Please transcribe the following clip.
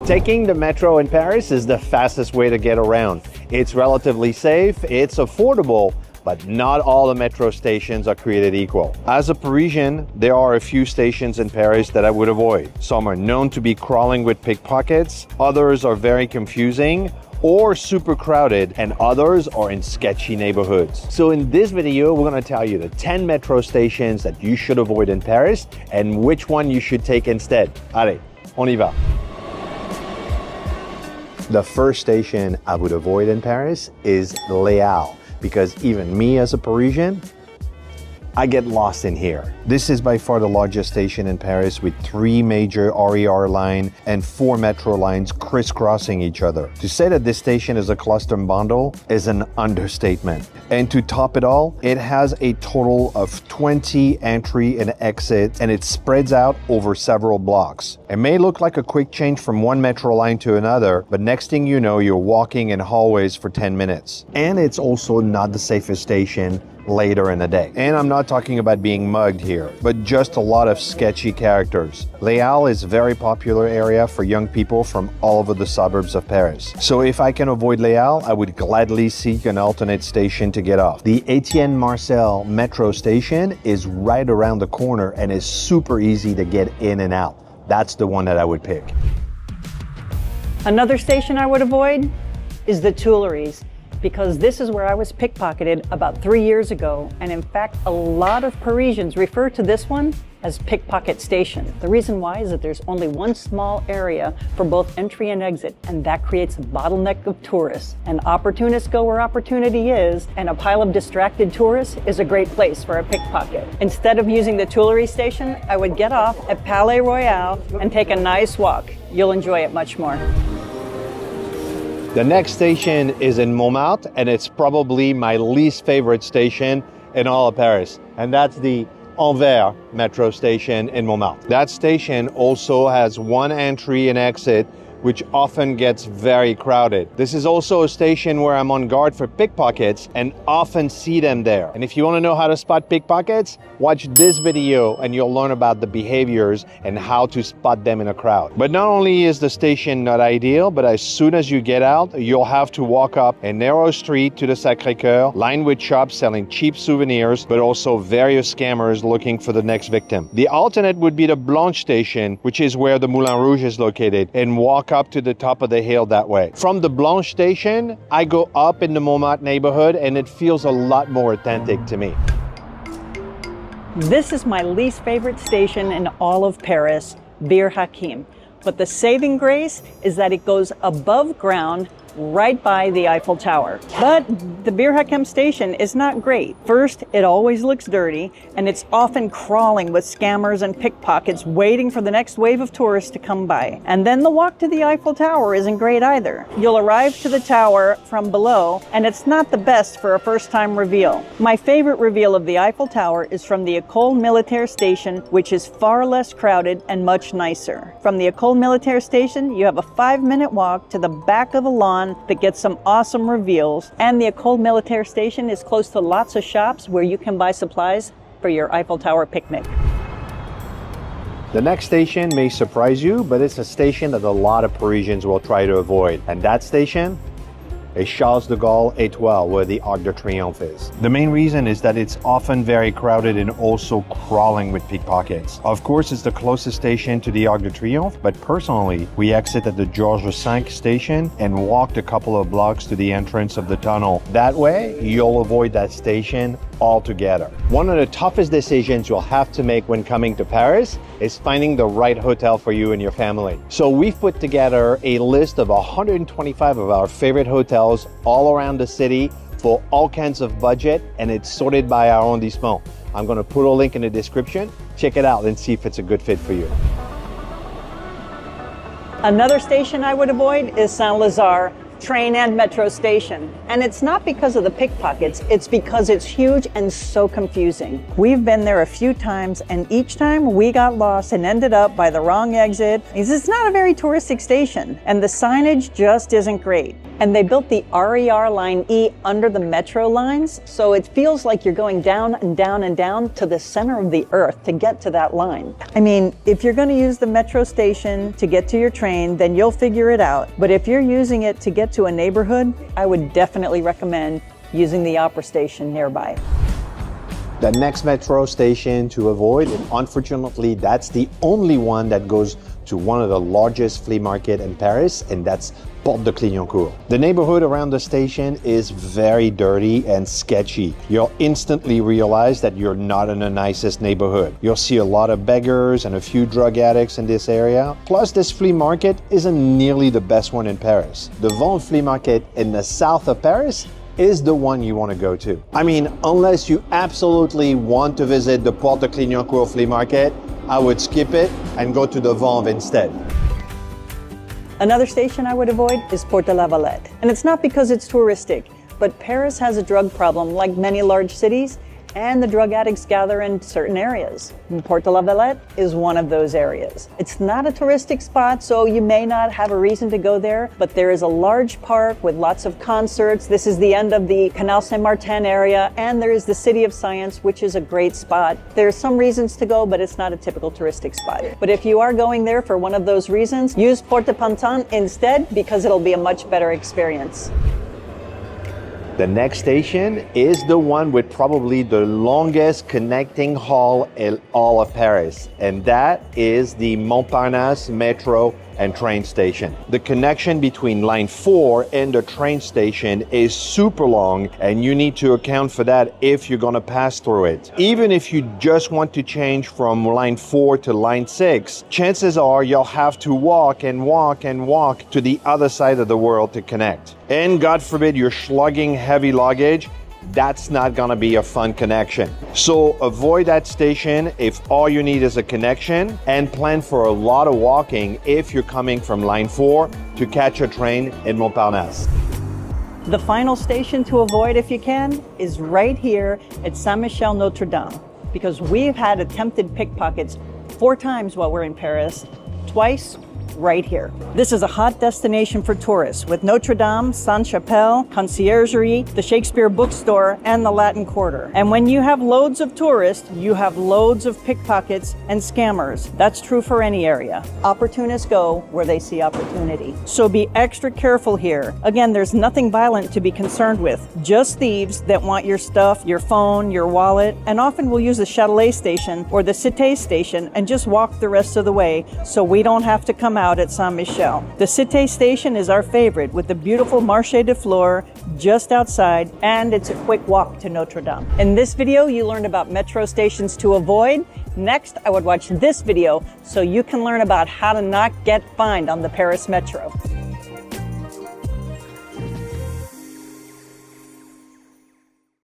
Taking the metro in Paris is the fastest way to get around. It's relatively safe, it's affordable, but not all the metro stations are created equal. As a Parisian, there are a few stations in Paris that I would avoid. Some are known to be crawling with pickpockets, others are very confusing or super crowded, and others are in sketchy neighborhoods. So in this video, we're gonna tell you the 10 metro stations that you should avoid in Paris and which one you should take instead. Allez, on y va. The first station I would avoid in Paris is Les Halles, because even me as a Parisian, I get lost in here. This is by far the largest station in Paris with 3 major RER line and 4 metro lines crisscrossing each other. To say that this station is a cluster bundle is an understatement. And to top it all, it has a total of 20 entry and exit, and it spreads out over several blocks. It may look like a quick change from one metro line to another, but next thing you know, you're walking in hallways for 10 minutes. And it's also not the safest station later in the day. And I'm not talking about being mugged here, but just a lot of sketchy characters. Les Halles is a very popular area for young people from all over the suburbs of Paris. So if I can avoid Les Halles, I would gladly seek an alternate station to get off. The Etienne Marcel metro station is right around the corner and is super easy to get in and out. That's the one that I would pick. Another station I would avoid is the Tuileries, because this is where I was pickpocketed about 3 years ago, and in fact a lot of Parisians refer to this one as Pickpocket Station. The reason why is that there's only one small area for both entry and exit, and that creates a bottleneck of tourists. And opportunists go where opportunity is, and a pile of distracted tourists is a great place for a pickpocket. Instead of using the Tuileries station, I would get off at Palais Royal and take a nice walk. You'll enjoy it much more. The next station is in Montmartre, and it's probably my least favorite station in all of Paris, and that's the Anvers metro station in Montmartre. That station also has one entry and exit, which often gets very crowded. This is also a station where I'm on guard for pickpockets and often see them there. And if you want to know how to spot pickpockets, watch this video and you'll learn about the behaviors and how to spot them in a crowd. But not only is the station not ideal, but as soon as you get out, you'll have to walk up a narrow street to the Sacré-Cœur, lined with shops selling cheap souvenirs, but also various scammers looking for the next victim. The alternate would be the Blanche station, which is where the Moulin Rouge is located, and walk up to the top of the hill that way. From the Blanche station, I go up in the Montmartre neighborhood and it feels a lot more authentic to me. This is my least favorite station in all of Paris, Bir Hakeim. But the saving grace is that it goes above ground right by the Eiffel Tower. But the Bir Hakeim station is not great. First, it always looks dirty, and it's often crawling with scammers and pickpockets waiting for the next wave of tourists to come by. And then the walk to the Eiffel Tower isn't great either. You'll arrive to the tower from below, and it's not the best for a first-time reveal. My favorite reveal of the Eiffel Tower is from the École Militaire station, which is far less crowded and much nicer. From the École Militaire station, you have a 5-minute walk to the back of the lawn that gets some awesome reveals, and the École Militaire station is close to lots of shops where you can buy supplies for your Eiffel Tower picnic. The next station may surprise you, but it's a station that a lot of Parisians will try to avoid, and that station is Charles de Gaulle Étoile, where the Arc de Triomphe is. The main reason is that it's often very crowded and also crawling with pickpockets. Of course, it's the closest station to the Arc de Triomphe, but personally, we exit at the Georges V station and walked a couple of blocks to the entrance of the tunnel. That way, you'll avoid that station altogether. One of the toughest decisions you'll have to make when coming to Paris is finding the right hotel for you and your family. So we've put together a list of 125 of our favorite hotels all around the city for all kinds of budget, and it's sorted by arrondissement. I'm going to put a link in the description. Check it out and see if it's a good fit for you. Another station I would avoid is Saint-Lazare train and metro station. And it's not because of the pickpockets, it's because it's huge and so confusing. We've been there a few times, and each time we got lost and ended up by the wrong exit. It's not a very touristic station, and the signage just isn't great. And they built the RER Line E under the metro lines, so it feels like you're going down and down and down to the center of the earth to get to that line. I mean, if you're going to use the metro station to get to your train, then you'll figure it out. But if you're using it to get to a neighborhood, I would definitely recommend using the Opera station nearby. The next metro station to avoid, and unfortunately that's the only one that goes to one of the largest flea market in Paris, and that's Porte de Clignancourt. The neighborhood around the station is very dirty and sketchy. You'll instantly realize that you're not in the nicest neighborhood. You'll see a lot of beggars and a few drug addicts in this area. Plus, this flea market isn't nearly the best one in Paris. The Vente flea market in the south of Paris is the one you want to go to. I mean, unless you absolutely want to visit the Porte de Clignancourt flea market, I would skip it and go to the Vente instead. Another station I would avoid is Porte de la Valette. And it's not because it's touristic, but Paris has a drug problem like many large cities, and the drug addicts gather in certain areas. And Porte de la Valette is one of those areas. It's not a touristic spot, so you may not have a reason to go there, but there is a large park with lots of concerts. This is the end of the Canal Saint-Martin area, and there is the City of Science, which is a great spot. There are some reasons to go, but it's not a typical touristic spot. But if you are going there for one of those reasons, use Porte de Pantin instead, because it'll be a much better experience. The next station is the one with probably the longest connecting hall in all of Paris, and that is the Montparnasse metro and train station. The connection between line 4 and the train station is super long, and you need to account for that if you're gonna pass through it. Even if you just want to change from line 4 to line 6, chances are you'll have to walk and walk and walk to the other side of the world to connect. And God forbid you're slugging heavy luggage, that's not gonna be a fun connection. So avoid that station if all you need is a connection, and plan for a lot of walking if you're coming from line 4 to catch a train in Montparnasse. The final station to avoid if you can is right here at Saint-Michel-Notre-Dame, because we've had attempted pickpockets 4 times while we're in Paris, twice right here. This is a hot destination for tourists with Notre Dame, Sainte-Chapelle, Conciergerie, the Shakespeare bookstore, and the Latin Quarter. And when you have loads of tourists, you have loads of pickpockets and scammers. That's true for any area. Opportunists go where they see opportunity. So be extra careful here. Again, there's nothing violent to be concerned with, just thieves that want your stuff, your phone, your wallet, and often will use the Châtelet station or the Cité station and just walk the rest of the way so we don't have to come out at Saint-Michel. The Cité station is our favorite with the beautiful Marché de Fleurs just outside, and it's a quick walk to Notre Dame. In this video, you learned about metro stations to avoid. Next, I would watch this video so you can learn about how to not get fined on the Paris Metro.